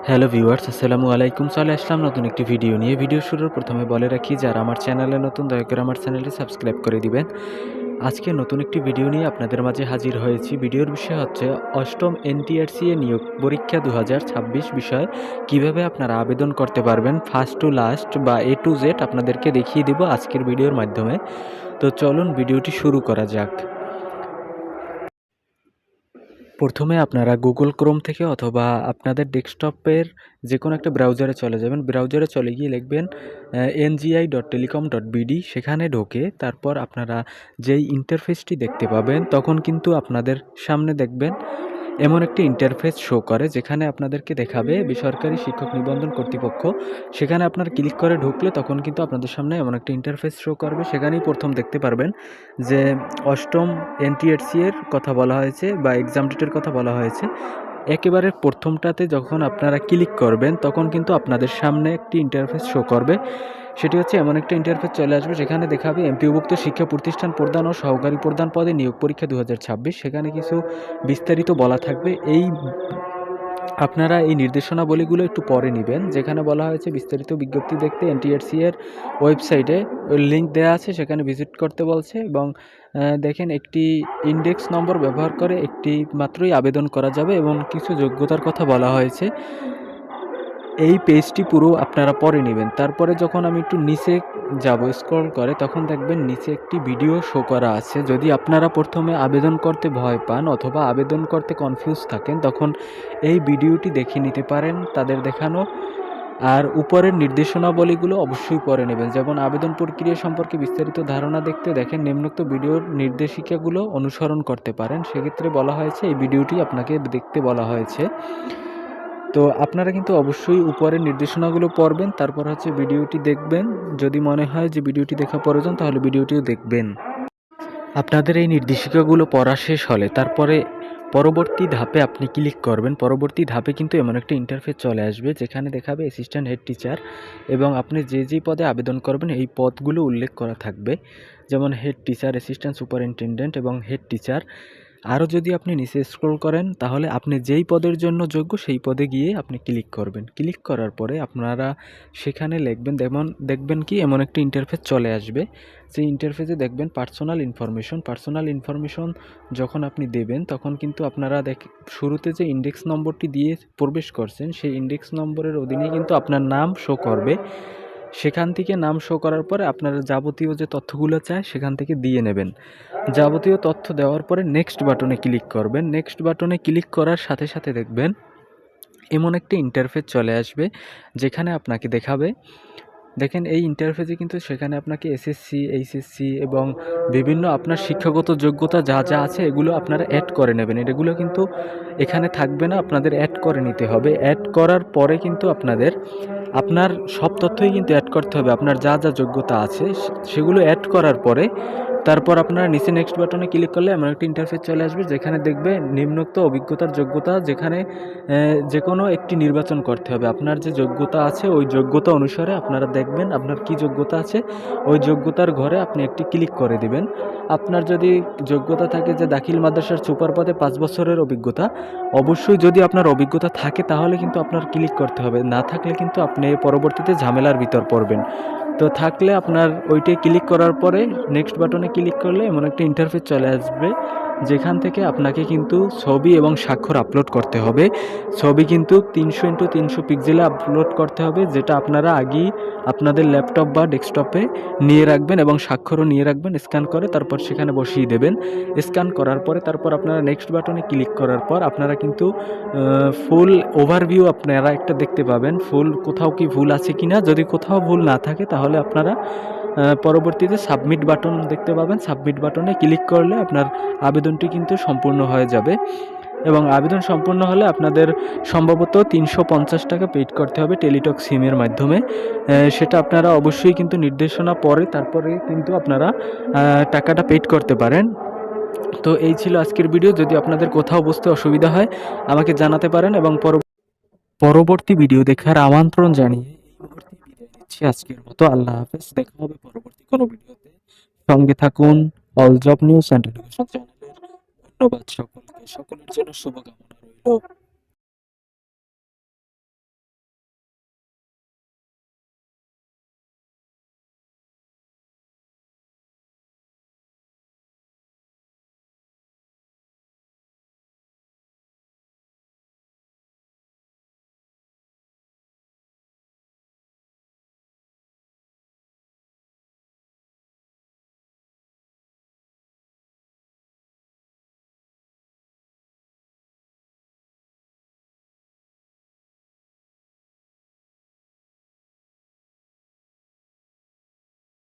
Hello viewers, আসসালামু আলাইকুম। চলে আসলাম নতুন একটি ভিডিও নিয়ে। ভিডিও শুরুর প্রথমে বলে রাখি, যারা আমার চ্যানেলে নতুন দয়া করে আমার চ্যানেলটি সাবস্ক্রাইব করে দিবেন। আজকে নতুন একটি ভিডিও নিয়ে আপনাদের মাঝে হাজির হয়েছি। ভিডিওর বিষয় হচ্ছে অষ্টম এনটিআরসিএ নিয়োগ পরীক্ষা 2026 বিষয়ে কিভাবে আপনারা আবেদন করতে পারবেন। ফার্স্ট টু লাস্ট বা এ টু জেড আপনাদেরকে দেখিয়ে দিব আজকের ভিডিওর মাধ্যমে। তো চলুন ভিডিওটি শুরু করা যাক। প্রথমে আপনারা গুগল ক্রোম থেকে অথবা আপনাদের ডেস্কটপের যে কোনো একটা ব্রাউজারে চলে যাবেন। ব্রাউজারে চলে গিয়ে লিখবেন ngi.telecom.bd। সেখানে ঢোকে তারপর আপনারা যেই ইন্টারফেসটি দেখতে পাবেন, তখন কিন্তু আপনাদের সামনে দেখবেন এমন একটি ইন্টারফেস শো করে, যেখানে আপনাদেরকে দেখাবে বেসরকারি শিক্ষক নিবন্ধন কর্তৃপক্ষ। সেখানে আপনার ক্লিক করে ঢুকলে তখন কিন্তু আপনাদের সামনে এমন একটা ইন্টারফেস শো করবে। সেখানেই প্রথম দেখতে পারবেন যে অষ্টম এনটিআরসি এর কথা বলা হয়েছে বা এক্সাম ডেটের কথা বলা হয়েছে। একেবারে প্রথমটাতে যখন আপনারা ক্লিক করবেন তখন কিন্তু আপনাদের সামনে একটি ইন্টারফেস শো করবে। সেটি হচ্ছে এমন একটা ইন্টারফেস চলে আসবে, যেখানে দেখাবে এমপিওভুক্ত শিক্ষা প্রতিষ্ঠান প্রধান ও সহকারী প্রধান পদে নিয়োগ পরীক্ষা 2026। সেখানে কিছু বিস্তারিত বলা থাকবে। আপনারা এই নির্দেশনাবলীগুলো একটু পরে নেবেন। যেখানে বলা হয়েছে বিস্তারিত বিজ্ঞপ্তি দেখতে এনটিআরসি এর ওয়েবসাইটে লিঙ্ক দেওয়া আছে, সেখানে ভিজিট করতে বলছে। এবং দেখেন, একটি ইন্ডেক্স নম্বর ব্যবহার করে একটি মাত্রই আবেদন করা যাবে এবং কিছু যোগ্যতার কথা বলা হয়েছে। এই পেজটি পুরো আপনারা পরে নেবেন। তারপরে যখন আমি একটু নিচে যাব স্ক্রল করে, তখন দেখবেন নিচে একটি ভিডিও শো করা আছে। যদি আপনারা প্রথমে আবেদন করতে ভয় পান অথবা আবেদন করতে কনফিউজ থাকেন, তখন এই ভিডিওটি দেখে নিতে পারেন তাদের দেখানো। আর উপরের নির্দেশনাবলীগুলো অবশ্যই পরে নেবেন। যেমন আবেদন প্রক্রিয়া সম্পর্কে বিস্তারিত ধারণা দেখতে দেখেন নিম্নোক্ত ভিডিওর নির্দেশিকাগুলো অনুসরণ করতে পারেন। সেক্ষেত্রে বলা হয়েছে এই ভিডিওটি আপনাকে দেখতে বলা হয়েছে। তো আপনারা কিন্তু অবশ্যই উপরের নির্দেশনাগুলো পড়বেন, তারপর হচ্ছে ভিডিওটি দেখবেন। যদি মনে হয় যে ভিডিওটি দেখা প্রয়োজন, তাহলে ভিডিওটিও দেখবেন। আপনাদের এই নির্দেশিকাগুলো পড়া শেষ হলে তারপরে পরবর্তী ধাপে আপনি ক্লিক করবেন। পরবর্তী ধাপে কিন্তু এমন একটা ইন্টারফেস চলে আসবে, যেখানে দেখাবে অ্যাসিস্ট্যান্ট হেড টিচার এবং আপনি যে পদে আবেদন করবেন এই পদগুলো উল্লেখ করা থাকবে। যেমন হেড টিচার, অ্যাসিস্ট্যান্ট সুপারিনটেনডেন্ট এবং হেড টিচার। আরও যদি আপনি নিচে স্ক্রল করেন, তাহলে আপনি যেই পদের জন্য যোগ্য সেই পদে গিয়ে আপনি ক্লিক করবেন। ক্লিক করার পরে আপনারা সেখানে লিখবেন, দেখবেন কি এমন একটা ইন্টারফেস চলে আসবে। সেই ইন্টারফেসে দেখবেন পার্সোনাল ইনফরমেশন যখন আপনি দেবেন, তখন কিন্তু আপনারা শুরুতে যে ইন্ডেক্স নম্বরটি দিয়ে প্রবেশ করছেন, সেই ইন্ডেক্স নম্বরের অধীনে কিন্তু আপনার নাম শো করবে। সেখান থেকে নাম শো করার পরে আপনারা যাবতীয় যে তথ্যগুলো চায় সেখান থেকে দিয়ে নেবেন। যাবতীয় তথ্য দেওয়ার পরে নেক্সট বাটনে ক্লিক করবেন। নেক্সট বাটনে ক্লিক করার সাথে সাথে দেখবেন এমন একটি ইন্টারফেস চলে আসবে, যেখানে আপনাকে দেখাবে। দেখেন এই ইন্টারফেসে কিন্তু সেখানে আপনাকে এসএসসি, এইচএসসি এবং বিভিন্ন আপনার শিক্ষাগত যোগ্যতা যা যা আছে এগুলো আপনারা অ্যাড করে নেবেন। এগুলো কিন্তু এখানে থাকবে না, আপনাদের অ্যাড করে নিতে হবে। অ্যাড করার পরে কিন্তু আপনার সব তথ্যই কিন্তু অ্যাড করতে হবে। আপনার যা যা যোগ্যতা আছে সেগুলো অ্যাড করার পরে তারপর আপনারা নিচে নেক্সট বাটনে ক্লিক করলে এমন একটা ইন্টারফেস চলে আসবে, যেখানে দেখবে নিম্নোক্ত অভিজ্ঞতার যোগ্যতা, যেখানে যে কোনো একটি নির্বাচন করতে হবে। আপনার যে যোগ্যতা আছে ওই যোগ্যতা অনুসারে আপনারা দেখবেন আপনার কি যোগ্যতা আছে, ওই যোগ্যতার ঘরে আপনি একটি ক্লিক করে দিবেন। আপনার যদি যোগ্যতা থাকে যে দাখিল মাদ্রাসার সুপার পদে 5 বছরের অভিজ্ঞতা, অবশ্যই যদি আপনার অভিজ্ঞতা থাকে তাহলে কিন্তু আপনার ক্লিক করতে হবে। না থাকলে কিন্তু আপনি পরবর্তীতে ঝামেলার ভিতর পড়বেন। তো থাকলে আপনার ওইটাই ক্লিক করার পরে নেক্সট বাটনে ক্লিক করলে এমন একটা ইন্টারফেস চলে আসবে, যেখান থেকে আপনাকে কিন্তু ছবি এবং স্বাক্ষর আপলোড করতে হবে। ছবি কিন্তু 300x300 পিক্সেলে আপলোড করতে হবে, যেটা আপনারা আগেই আপনাদের ল্যাপটপ বা ডেস্কটপে নিয়ে রাখবেন এবং স্বাক্ষরও নিয়ে রাখবেন স্ক্যান করে, তারপর সেখানে বসিয়ে দেবেন। স্ক্যান করার পরে তারপর আপনারা নেক্সট বাটনে ক্লিক করার পর আপনারা কিন্তু ফুল ওভারভিউ আপনারা একটা দেখতে পাবেন, ফুল কোথাও কি ভুল আছে কিনা। যদি কোথাও ভুল না থাকে তাহলে আপনারা পরবর্তীতে সাবমিট বাটন দেখতে পাবেন। সাবমিট বাটনে ক্লিক করলে আপনার আবেদনটি কিন্তু সম্পূর্ণ হয়ে যাবে এবং আবেদন সম্পূর্ণ হলে আপনাদের সম্ভবত 350 টাকা পেইড করতে হবে টেলিটক সিমের মাধ্যমে। সেটা আপনারা অবশ্যই কিন্তু নির্দেশনা পরে তারপরে কিন্তু আপনারা টাকাটা পেইড করতে পারেন। তো এই ছিল আজকের ভিডিও। যদি আপনাদের কোথাও বুঝতে অসুবিধা হয় আমাকে জানাতে পারেন এবং পরবর্তী ভিডিও দেখার আমন্ত্রণ জানিয়ে এই মুহূর্তে বিদায় নিচ্ছি আজকের মতো। আল্লাহ হাফেজ। দেখা হবে পরবর্তী কোনো ভিডিওতে। সঙ্গে থাকুন all job news and education চ্যানেলের। ধন্যবাদ সকলকে। সকলের জন্য শুভকামনা রইল।